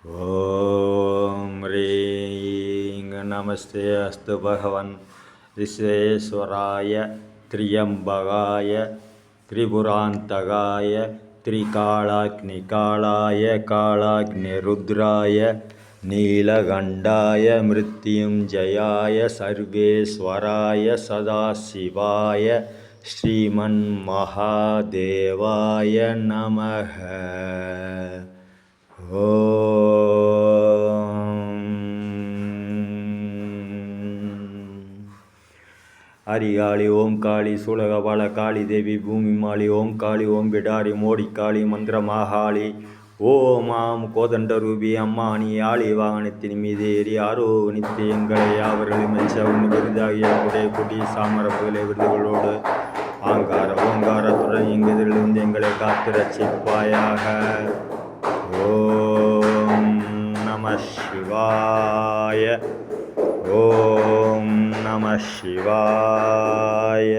ஓம் ரீங் நமஸ்தே அஸ்து பகவன் விஸ்வேஸ்வராய திரியம்பகாய திரிபுராந்தகாய திரிகாலாக்னிகாலாய காலாக்னிருத்ராய நீலகண்டாய மிருத்யுஞ்சயாய சர்வேஸ்வராய சதாசிவாய ஸ்ரீமன் மகாதேவாய நமஹ. ஹரிகாளி ஓம் காளி சூலகபால காளி தேவி பூமி மாளி ஓம் காளி ஓம் பிடாரி மோடி காளி மந்திரமாகாளி ஓம் ஆம் கோதண்டரூபி அம்மாணி ஆளி வாகனத்தின் மீது ஏறி ஆரோகணித்து எங்களை அவர்கள் மெச்ச ஒன்று விருதாகிய குடை குடி சாமரப்புகளை விருதுகளோடு ஆங்கார ஓங்காரத்துடன் எங்கெதிரிலிருந்து எங்களை காத்து ரட்சிப்பாயாக. ஓம் நம சிவாய. ஓம் நம சிவாய.